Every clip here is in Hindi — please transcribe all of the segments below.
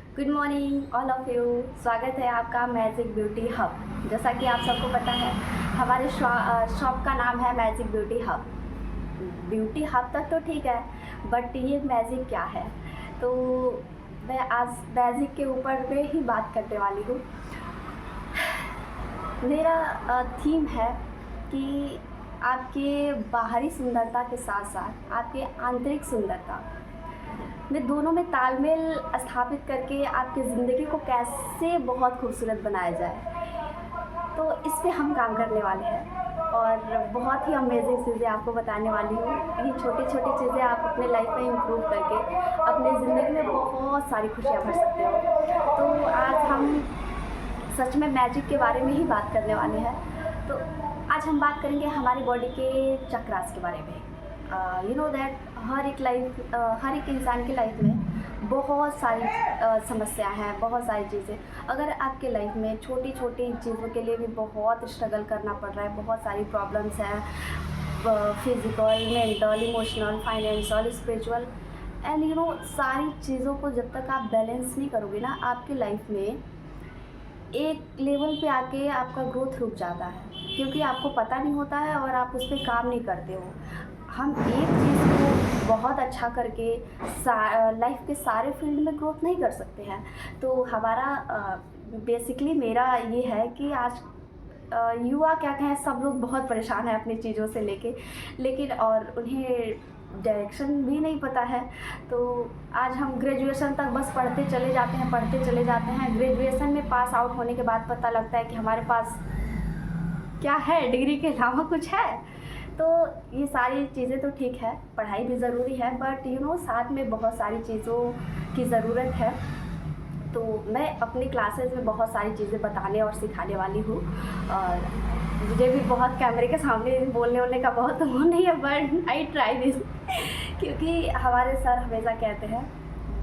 Good morning all of you. स्वागत है आपका मैजिक ब्यूटी हब। जैसा कि आप सबको पता है, हमारे शॉप का नाम है magic beauty hub. Beauty hub तक तो ठीक है, बट ये मैजिक क्या है? तो मैं आज मैजिक के ऊपर में ही बात करने वाली हूँ। मेरा थीम है कि आपके बाहरी सुंदरता के साथ साथ आपके आंतरिक सुंदरता में दोनों में तालमेल स्थापित करके आपकी ज़िंदगी को कैसे बहुत खूबसूरत बनाया जाए। तो इस पे हम काम करने वाले हैं और बहुत ही अमेजिंग चीज़ें आपको बताने वाली हूँ। ये छोटी छोटी चीज़ें आप अपने लाइफ में इम्प्रूव करके अपनी ज़िंदगी में बहुत सारी खुशियाँ भर सकते हो। तो आज हम सच में मैजिक के बारे में ही बात करने वाले हैं। तो आज हम बात करेंगे हमारी बॉडी के चक्रास के बारे में। यू नो दैट हर एक इंसान की लाइफ में बहुत सारी समस्या हैं, बहुत सारी चीज़ें। अगर आपके लाइफ में छोटी छोटी चीज़ों के लिए भी बहुत स्ट्रगल करना पड़ रहा है, बहुत सारी प्रॉब्लम्स हैं, physical, mental, emotional, financial, spiritual and you know सारी चीज़ों को जब तक आप बैलेंस नहीं करोगे ना, आपकी लाइफ में एक लेवल पे आके आपका ग्रोथ रुक जाता है, क्योंकि आपको पता नहीं होता है और आप उस पर काम नहीं करते हो। हम एक चीज़ को बहुत अच्छा करके लाइफ के सारे फील्ड में ग्रोथ नहीं कर सकते हैं। तो हमारा बेसिकली मेरा ये है कि आज युवा क्या कहें, सब लोग बहुत परेशान हैं अपनी चीज़ों से लेकिन और उन्हें डायरेक्शन भी नहीं पता है। तो आज हम ग्रेजुएशन तक बस पढ़ते चले जाते हैं। ग्रेजुएशन में पास आउट होने के बाद पता लगता है कि हमारे पास क्या है, डिग्री के अलावा कुछ है। तो ये सारी चीज़ें तो ठीक है, पढ़ाई भी ज़रूरी है, बट यू नो साथ में बहुत सारी चीज़ों की ज़रूरत है। तो मैं अपनी क्लासेस में बहुत सारी चीज़ें बताने और सिखाने वाली हूँ। और मुझे भी बहुत कैमरे के सामने बोलने का बहुत वो नहीं है, बट आई ट्राई दिस क्योंकि हमारे सर हमेशा कहते हैं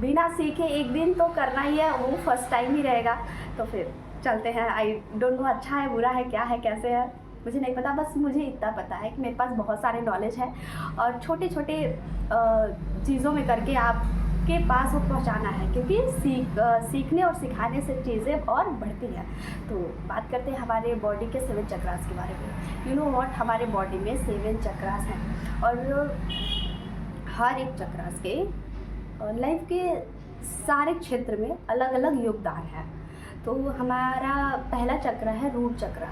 बिना सीखे एक दिन तो करना ही है, वो फर्स्ट टाइम ही रहेगा। तो फिर चलते हैं। आई डोंट नो अच्छा है, बुरा है, क्या है, कैसे है, मुझे नहीं पता। बस मुझे इतना पता है कि मेरे पास बहुत सारे नॉलेज है और छोटे छोटे चीज़ों में करके आपके पास वो पहुंचाना है, क्योंकि सीखने और सिखाने से चीज़ें और बढ़ती हैं। तो बात करते हैं हमारे बॉडी के 7 चक्रास के बारे में। यू नो व्हाट, हमारे बॉडी में 7 चक्रास हैं और हर एक चक्रास के लाइफ के सारे क्षेत्र में अलग अलग योगदान है। तो हमारा पहला चक्र है रूट चक्र।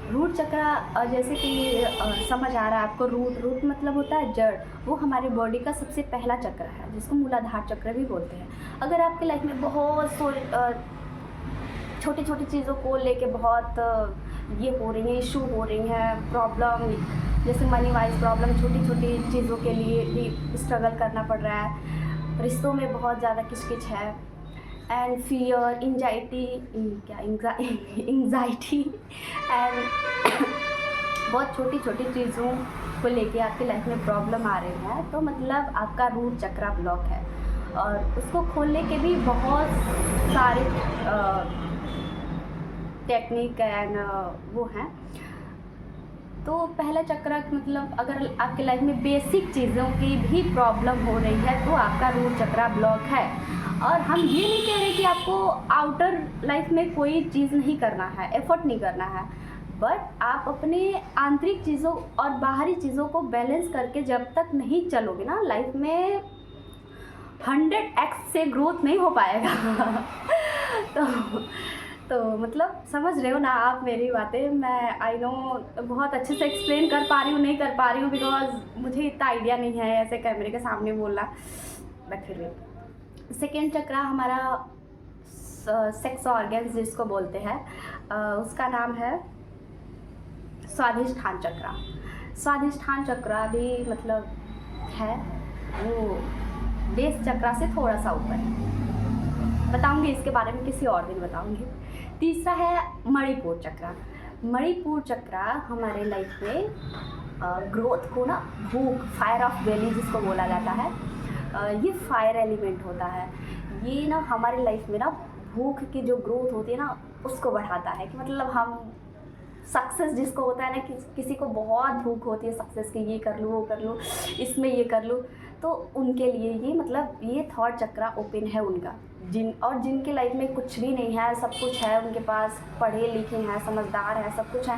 रूट चक्र जैसे कि समझ आ रहा है आपको, रूट मतलब होता है जड़। वो हमारे बॉडी का सबसे पहला चक्र है, जिसको मूलाधार चक्र भी बोलते हैं। अगर आपकी लाइफ में बहुत छोटी छोटी चीज़ों को लेके बहुत ये हो रही हैं, इशू हो रही हैं, प्रॉब्लम, जैसे मनी वाइज प्रॉब्लम, छोटी छोटी चीज़ों के लिए भी स्ट्रगल करना पड़ रहा है, रिश्तों में बहुत ज़्यादा किचकिच है, एंड फियर, एंग्जाइटी एंड बहुत छोटी छोटी चीज़ों को लेके आपकी लाइफ में प्रॉब्लम आ रही है, तो मतलब आपका रूट चक्रा ब्लॉक है। और उसको खोलने के भी बहुत सारे टेक्निक एंड वो हैं। तो पहला चक्र मतलब अगर आपके लाइफ में बेसिक चीज़ों की भी प्रॉब्लम हो रही है तो आपका रूट चक्रा ब्लॉक है। और हम ये नहीं कह रहे कि आपको आउटर लाइफ में कोई चीज़ नहीं करना है, एफर्ट नहीं करना है, बट आप अपने आंतरिक चीज़ों और बाहरी चीज़ों को बैलेंस करके जब तक नहीं चलोगे ना, लाइफ में 100x से ग्रोथ नहीं हो पाएगा। तो मतलब समझ रहे हो ना आप मेरी बातें। मैं आई नो बहुत अच्छे से एक्सप्लेन कर पा रही हूँ, नहीं कर पा रही हूँ, बिकॉज मुझे इतना आइडिया नहीं है ऐसे कैमरे के सामने बोलना, बट फिर भी। सेकेंड चक्र हमारा सेक्स ऑर्गन्स जिसको बोलते हैं, उसका नाम है स्वादिष्ठान चक्र। स्वादिष्ठान चक्र भी मतलब है वो बेस चक्र से थोड़ा सा ऊपर है। बताऊंगी इसके बारे में किसी और दिन बताऊंगी। तीसरा है मणिपुर चक्र। मणिपुर चक्र हमारे लाइफ में ग्रोथ को ना, भूख, फायर ऑफ बेली जिसको बोला जाता है, ये फायर एलिमेंट होता है। ये ना हमारे लाइफ में ना भूख की जो ग्रोथ होती है ना, उसको बढ़ाता है। कि मतलब हम सक्सेस जिसको होता है ना, किसी को बहुत भूख होती है सक्सेस की, ये कर लूँ, वो कर लूँ, इसमें ये कर लूँ, तो उनके लिए ये मतलब ये थॉट चक्रा ओपन है उनका। जिनके लाइफ में कुछ भी नहीं है, सब कुछ है उनके पास, पढ़े लिखे हैं, समझदार हैं, सब कुछ है,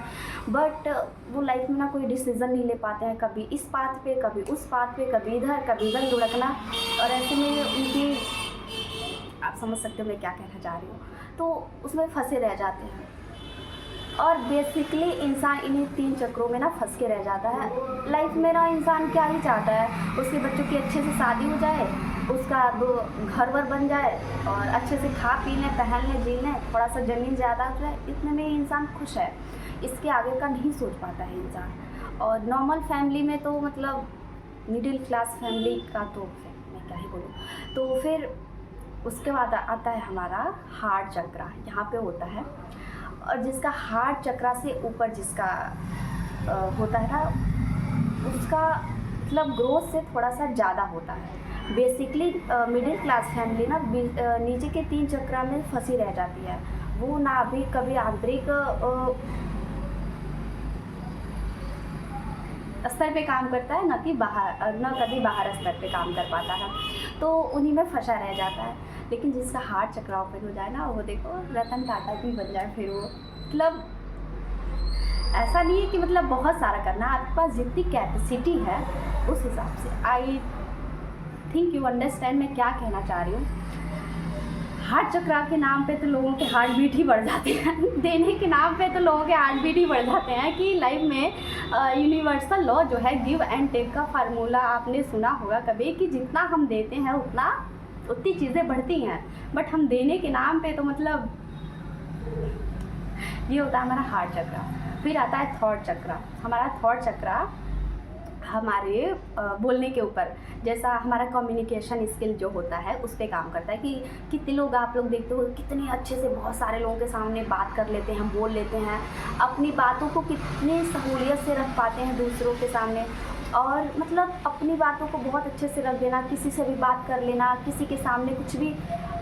बट वो लाइफ में ना कोई डिसीज़न नहीं ले पाते हैं, कभी इस बात पे, कभी उस बात पे, कभी इधर लुढ़कना, और ऐसे में उनकी, आप समझ सकते हो मैं क्या कहना चाह रही हूँ, तो उसमें फंसे रह जाते हैं। और बेसिकली इंसान इन्हीं 3 चक्रों में ना फंस के रह जाता है। लाइफ में ना इंसान क्या ही चाहता है, उसके बच्चों की अच्छे से शादी हो जाए, उसका 2 घर वर बन जाए, और अच्छे से खा पी लें, पहन लें, जी लें, थोड़ा सा ज़मीन ज़्यादा हो जाए, इतने में इंसान खुश है। इसके आगे का नहीं सोच पाता है इंसान। और नॉर्मल फैमिली में तो मतलब मिडिल क्लास फैमिली का तो मैं क्या ही बोलूँ। तो फिर उसके बाद आता है हमारा हार्ट चक्रा, यहाँ पे होता है। और जिसका हार्ट चक्रा से ऊपर जिसका होता है ना, उसका मतलब ग्रोथ से थोड़ा सा ज़्यादा होता है। बेसिकली मिडिल क्लास फैमिली ना नीचे के 3 चक्रा में फंसी रह जाती है। वो ना भी कभी आंतरिक स्तर पे काम करता है, ना कि कभी बाहर स्तर पे काम कर पाता है, तो उन्हीं में फंसा रह जाता है। लेकिन जिसका हार्ट चक्रा ओपन हो जाए ना, वो देखो रतन टाटा भी बन जाए फिर वो। मतलब ऐसा नहीं है कि मतलब बहुत सारा करना, आपके पास जितनी कैपेसिटी है उस हिसाब से। आई थिंक यू अंडरस्टैंड मैं क्या कहना चाह रही हूँ। हार्ट चक्रा के नाम पे तो लोगों के हार्ट बीट ही बढ़ जाते हैं देने के नाम पे तो लोगों के हार्ट बीट ही बढ़ जाते हैं। कि लाइफ में यूनिवर्सल लॉ जो है, गिव एंड टेक का फार्मूला आपने सुना होगा कभी, कि जितना हम देते हैं उतनी चीज़ें बढ़ती हैं। बट हम देने के नाम पे तो मतलब ये होता है हमारा हार्ट चक्रा। फिर आता है थॉट चक्रा। हमारा थॉट चक्रा हमारे बोलने के ऊपर, जैसा हमारा कम्युनिकेशन स्किल जो होता है उस पर काम करता है। कि कितने लोग आप लोग देखते हो कितने अच्छे से बहुत सारे लोगों के सामने बात कर लेते हैं, बोल लेते हैं, अपनी बातों को कितनी सहूलियत से रख पाते हैं दूसरों के सामने। और मतलब अपनी बातों को बहुत अच्छे से रख देना, किसी से भी बात कर लेना, किसी के सामने कुछ भी,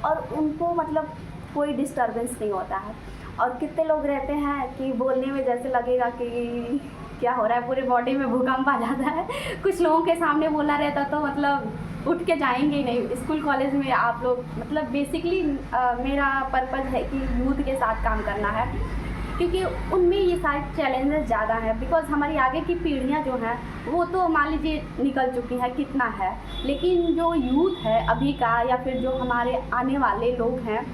और उनको मतलब कोई डिस्टर्बेंस नहीं होता है। और कितने लोग रहते हैं कि बोलने में जैसे लगेगा कि क्या हो रहा है, पूरे बॉडी में भूकंप आ जाता है। कुछ लोगों के सामने बोलना रहता तो मतलब उठ के जाएंगे ही नहीं। स्कूल कॉलेज में आप लोग मतलब बेसिकली मेरा पर्पज़ है कि यूथ के साथ काम करना है, क्योंकि उनमें ये सारे चैलेंजेस ज़्यादा हैं। बिकॉज़ हमारी आगे की पीढ़ियाँ जो हैं वो तो मान लीजिए निकल चुकी है, कितना है, लेकिन जो यूथ है अभी का, या फिर जो हमारे आने वाले लोग हैं,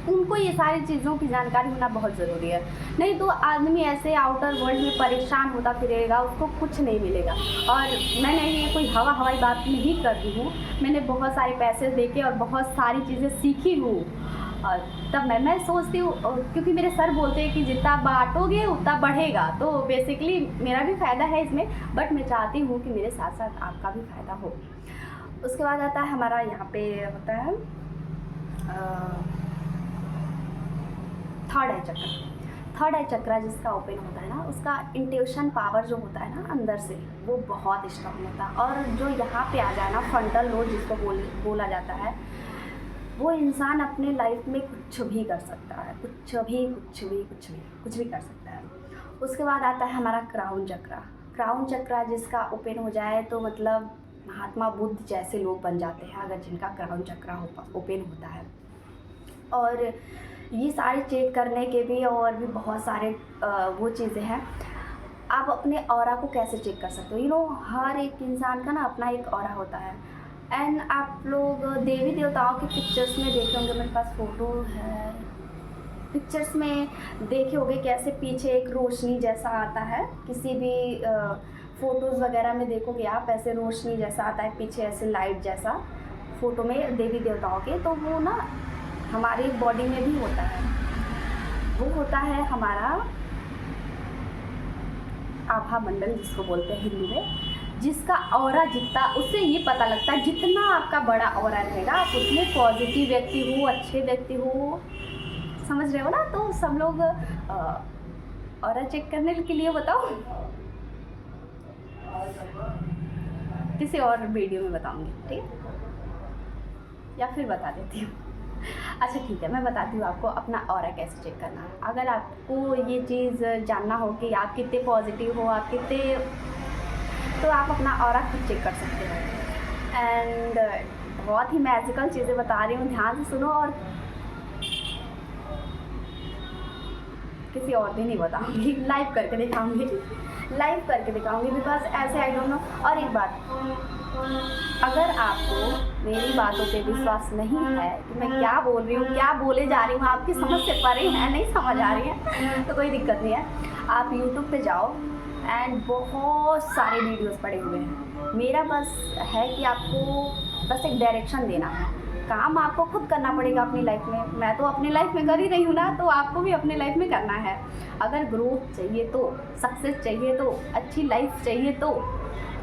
उनको ये सारी चीज़ों की जानकारी होना बहुत ज़रूरी है। नहीं तो आदमी ऐसे आउटर वर्ल्ड में परेशान होता फिरेगा, उसको कुछ नहीं मिलेगा। और मैंने ये कोई हवाई बात नहीं कर रही हूँ, मैंने बहुत सारे पैसे देके और बहुत सारी चीज़ें सीखी हूँ। और तब मैं सोचती हूँ, क्योंकि मेरे सर बोलते हैं कि जितना बांटोगे उतना बढ़ेगा, तो बेसिकली मेरा भी फ़ायदा है इसमें, बट मैं चाहती हूँ कि मेरे साथ साथ आपका भी फ़ायदा हो। उसके बाद आता है हमारा यहाँ पे होता है थर्ड आई चक्र। थर्ड आई चक्रा जिसका ओपन होता है ना, उसका इंट्यूशन पावर जो होता है ना अंदर से, वो बहुत स्ट्रांग होता है। और जो यहाँ पे आ जाए ना फ्रंटल लोब जिसको बोला जाता है, वो इंसान अपने लाइफ में कुछ भी कर सकता है, कुछ भी कर सकता है। उसके बाद आता है हमारा क्राउन चक्रा। क्राउन चक्रा जिसका ओपन हो जाए तो मतलब महात्मा बुद्ध जैसे लोग बन जाते हैं, अगर जिनका क्राउन चक्रा ओपन होता है। और ये सारे चेक करने के भी और भी बहुत सारे वो चीज़ें हैं। आप अपने ऑरा को कैसे चेक कर सकते हो, हर एक इंसान का ना अपना एक ऑरा होता है। एंड आप लोग देवी देवताओं के पिक्चर्स में देखे होंगे, मेरे पास फ़ोटो है, पिक्चर्स में देखे होंगे कैसे पीछे एक रोशनी जैसा आता है। किसी भी फ़ोटोज़ वगैरह में देखोगे आप, ऐसे रोशनी जैसा आता है पीछे, ऐसे लाइट जैसा फ़ोटो में देवी देवताओं के। तो वो ना हमारी बॉडी में भी होता है, वो होता है हमारा आभा मंडल जिसको बोलते हैं हिंदी में। जिसका ऑरा जितना, उससे ये पता लगता है जितना आपका बड़ा ऑरा रहेगा आप उतने पॉजिटिव व्यक्ति हो, अच्छे व्यक्ति हो, समझ रहे हो ना। तो सब लोग ऑरा चेक करने के लिए बताओ, किसी और वीडियो में बताऊंगी, ठीक है, या फिर बता देती हूँ। अच्छा ठीक है, मैं बताती हूँ आपको अपना ऑरा कैसे चेक करना है। अगर आपको ये चीज़ जानना हो कि आप कितने पॉजिटिव हो, आप कितने तो आप अपना ऑरा खुद चेक कर सकते हो। एंड बहुत ही मैजिकल चीज़ें बता रही हूँ, ध्यान से सुनो, और किसी और दिन नहीं बताऊँगी, लाइव करके दिखाऊँगी, बिकॉज ऐसे आई डोंट नो। और एक बात, अगर आपको मेरी बातों पे विश्वास नहीं है कि मैं क्या बोल रही हूँ, क्या बोले जा रही हूँ, आपकी समझ से परे है, नहीं समझ आ रही है, तो कोई दिक्कत नहीं है। आप YouTube पे जाओ एंड बहुत सारे वीडियोस पड़े हुए हैं। मेरा बस है कि आपको बस एक डायरेक्शन देना है, काम आपको खुद करना पड़ेगा अपनी लाइफ में। मैं तो अपनी लाइफ में कर ही रही हूँ ना, तो आपको भी अपनी लाइफ में करना है। अगर ग्रोथ चाहिए तो, सक्सेस चाहिए तो, अच्छी लाइफ चाहिए तो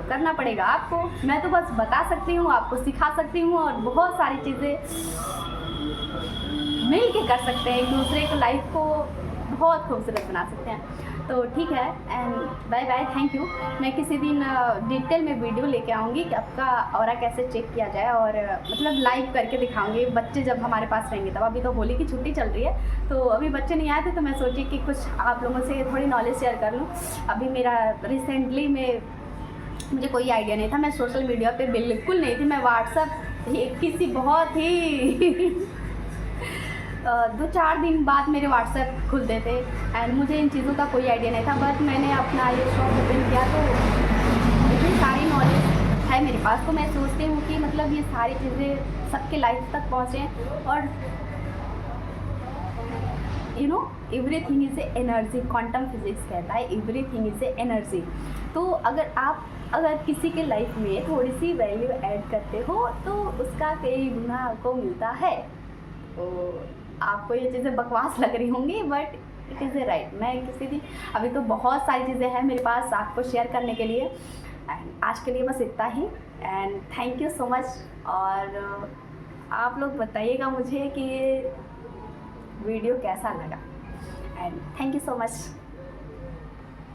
करना पड़ेगा आपको। मैं तो बस बता सकती हूँ, आपको सिखा सकती हूँ, और बहुत सारी चीज़ें मिल के कर सकते हैं, एक दूसरे को लाइफ को बहुत खूबसूरत बना सकते हैं। तो ठीक है, and bye bye, thank you. मैं किसी दिन डिटेल में वीडियो लेके आऊँगी कि आपका ऑरा कैसे चेक किया जाए, और मतलब लाइव करके दिखाऊँगी, बच्चे जब हमारे पास रहेंगे तब। अभी तो होली की छुट्टी चल रही है, तो अभी बच्चे नहीं आए थे, तो मैं सोची कि कुछ आप लोगों से थोड़ी नॉलेज शेयर कर लूँ। अभी मेरा रिसेंटली में मुझे कोई आइडिया नहीं था, मैं सोशल मीडिया पे बिल्कुल नहीं थी, मैं व्हाट्सअप किसी बहुत ही 2-4 दिन बाद मेरे व्हाट्सएप खुलते थे, एंड मुझे इन चीज़ों का कोई आइडिया नहीं था। बट मैंने अपना ये शॉप ओपन किया तो इतनी सारी नॉलेज है मेरे पास, तो मैं सोचती हूँ कि मतलब ये सारी चीज़ें सबके लाइफ तक पहुँचें। और you know, everything is a energy, quantum physics कहता है एवरीथिंग इज़ ए एनर्जी। तो अगर किसी के लाइफ में थोड़ी सी वैल्यू ऐड करते हो तो उसका कई गुना आपको मिलता है। तो आपको ये चीज़ें बकवास लग रही होंगी, but it is a right. मैं किसी दिन, अभी तो बहुत सारी चीज़ें हैं मेरे पास आपको शेयर करने के लिए, एंड आज के लिए बस इतना ही, and thank you so much. और आप लोग बताइएगा मुझे कि ये वीडियो कैसा लगा, and thank you so much.